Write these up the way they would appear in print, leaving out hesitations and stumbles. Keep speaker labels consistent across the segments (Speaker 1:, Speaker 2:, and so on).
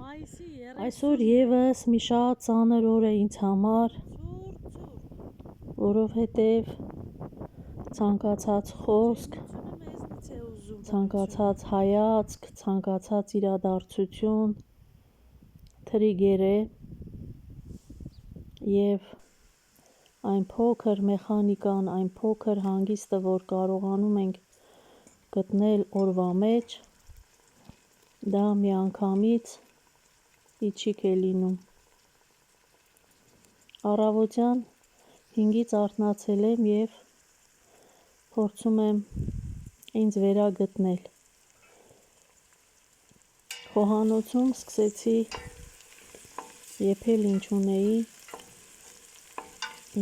Speaker 1: Այսօր եւս մի շատ ծանր օր է ինձ համար, որովհետեւ ցանկացած խոսք, ցանկացած հայացք, ցանկացած իրադարձություն թրիգեր է եւ այն փոքր մեխանիկան, այն փոքր հանգիստը, որ կարողանում ենք գտնել օրվա մեջ, դա միանգամից իչիք է լինում։ Առավոտյան 5-ից արթնացել եմ եւ փորձում եմ ինձ վերագտնել։ Խոհանոցում սկսեցի եփել ինչ ունեի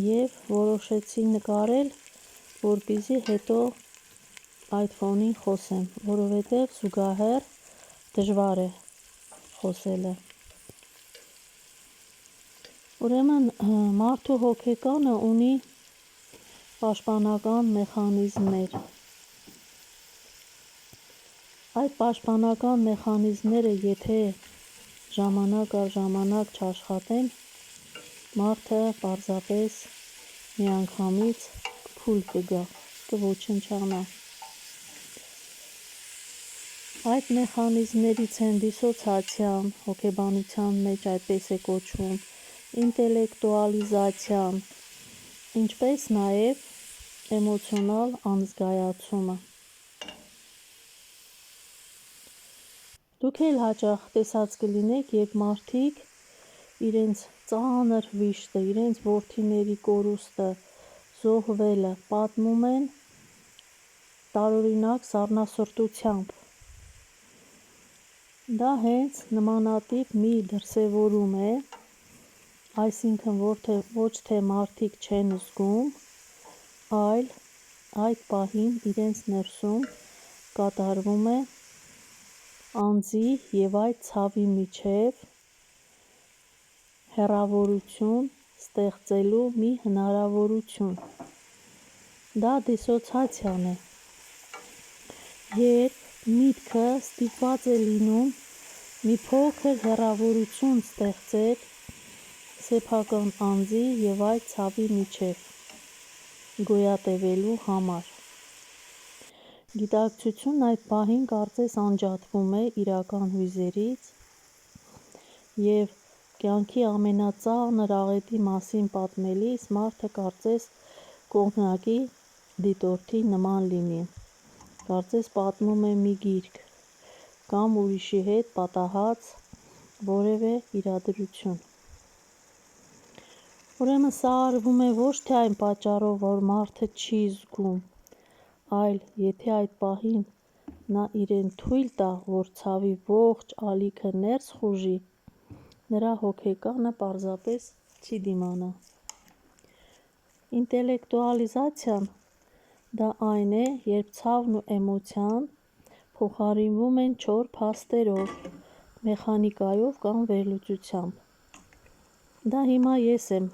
Speaker 1: եւ որոշեցի նկարել, որպեսզի հետո այդ ֆոնին խոսեմ, որովհետեւ զուգահեռ դժվար է խոսելը։ Ուրեմն մարդու հոգեկանը ունի պաշտպանական մեխանիզմներ։ Այդ պաշտպանական մեխանիզմները եթե ժամանակ առ ժամանակ չաշխատեն, մարդը պարզապես միանգամից փուլ կգա, կոչնչանա։ Այդ մեխանիզմներից են դիսոցիացիան, հոգեբանության մեջ այդպես է կոչվում, ինտելեկտուալիզացիան, ինչպես նաև էմոցիոնալ անզգայացումը։ Դուք էլ հաճախ տեսած կլինեք, երբ մարդիկ իրենց ծանր վիշտը, իրենց որդիների կորուստը, զոհվելը պատմում են տարօրինակ սառնասրտությամբ։ Դա հենց նմանատիպ մի դրսևորում է, այսինքն ոչ թե մարդիկ չեն զգում, այլ այդ պահին իրենց ներսում կատարվում է անձի եւ այդ ցավի միջև հեռավորություն ստեղծելու մի հնարավորություն։ Դա դիսոցիացիան է, երբ միտքը ստիպված է լինում մի փոքր հեռավորություն ստեղծել սեփական անձի եւ այդ ցավի միջև գոյատևելու համար։ Գիտակցությունն այդ պահին կարծես անջատվում է իրական հույզերից եւ կյանքի ամենածանր աղետի մասին պատմելիս մարդը կարծես կողմնակի դիտորդի նման լինի, կարծես պատմում է մի գիրք կամ ուրիշի հետ պատահած որևէ իրադրություն։ Ուրեմն սա արվում է ոչ թե այն պատճառով, որ մարդը չի զգում, այլ եթե այդ պահին նա իրեն թույլ տա, որ ցավի ողջ ալիքը ներս խուժի, նրա հոգեկանը պարզապես չի դիմանա։ Ինտելեկտուալիզացիան դա այն է, երբ ցավն ու էմոցիան փոխարինվում են չոր փաստերով, մեխանիկայով կամ վերլուծությամբ։ Դա հիմա ես եմ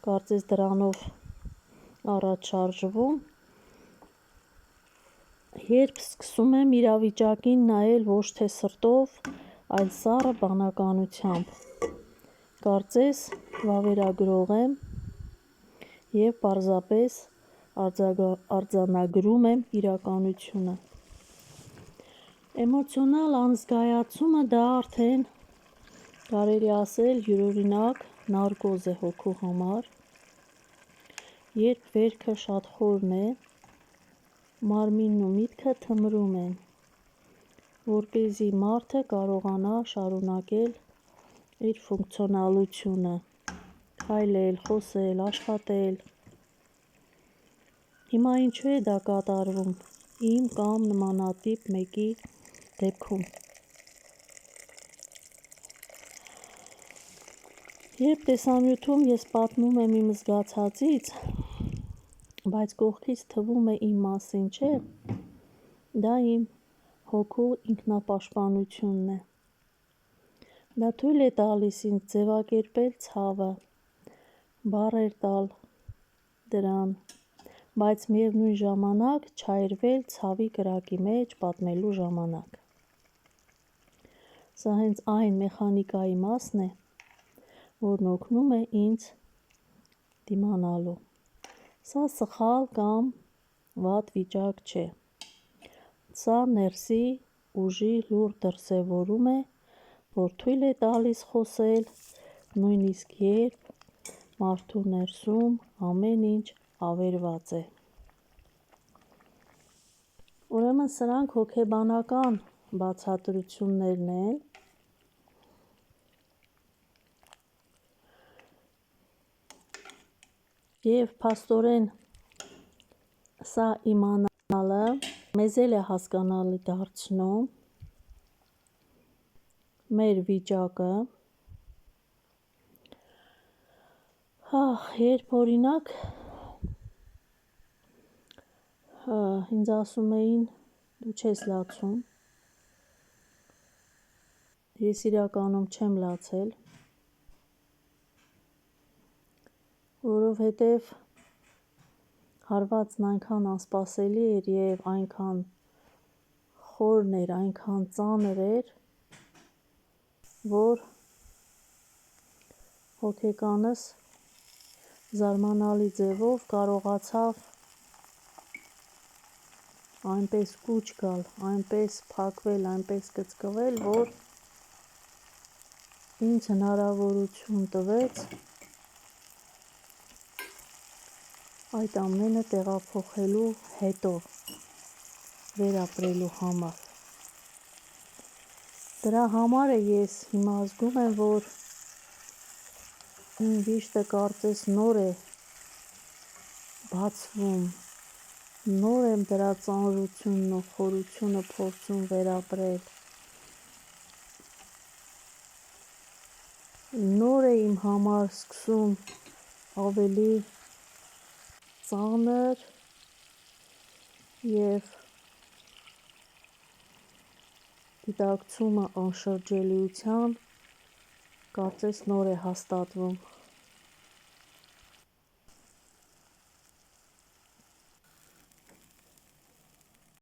Speaker 1: կարծես դրանով առաջ շարժվում, երբ սկսում եմ իրավիճակին նայել ոչ թե սրտով, այլ սառը բանականությամբ, կարծես վավերագրող եմ եւ պարզապես արձանագրում եմ իրականությունը։ Էմոցիոնալ անզգայացումը դա արդեն կարելի ասել յուրօրինակ նարկոզ է հոգու համար, երբ վերքը շատ խորն է, մարմինն ու միտքը թմրում են, որպեսզի մարդը կարողանա շարունակել իր ֆունկցիոնալությունը, քայլել, խոսել, աշխատել։ Հիմա ինչու է դա կատարվում իմ կամ նմանատիպ մեկի դեպքում։ Երբ տեսանյութում ես պատմում եմ իմ զգացածից, բայց կողքից թվում է իմ մասին չէ, դա իմ հոգու ինքնապաշտպանությունն է։ Դա թույլ է տալիս ինձ ձևակերպել ցավը, բառեր տալ դրան, բայց միևնույն ժամանակ չայրվել ցավի կրակի մեջ պատմելու ժամանակ։ Սա հենց այն մեխանիկայի մասն է, որն օգնում է ինձ դիմանալու։ Սա սխալ կամ վատ վիճակ չէ։ Սա ներսի ուժի լուրջ դրսևորում է, որ թույլ է տալիս խոսել, նույնիսկ երբ մարդու ներսում ամեն ինչ ավերված է։ Ուրեմն սրանք հոգեբանական բացատրություններն են, և փաստորեն սա իմանալը մեզ էլ է հասկանալի դարձնում մեր վիճակը, երբ օրինակ ինձ ասում էին դու չես լացում, ես իրականում չեմ լացել, որովհետև հարվածն այնքան անսպասելի էր և այնքան խորն էր, այնքան ծանր էր, որ հոգեկանս զարմանալի ձևով կարողացավ այնպես կուչ գալ, այնպես փակվել, այնպես կծկվել, որ ինձ հնարավորություն տվեց այդ ամենը տեղափոխելու հետո վերապրելու համար։ Դրա համար է ես հիմա զգում եմ, որ իմ վիշտը կարծես նոր է բացվում, նոր եմ դրա ծանրությունն ու խորությունը փորձում վերապրել, նոր է իմ համար սկսում ավելի ծանր և գիտակցումը անշրջելիության կարծես նոր է հաստատվում։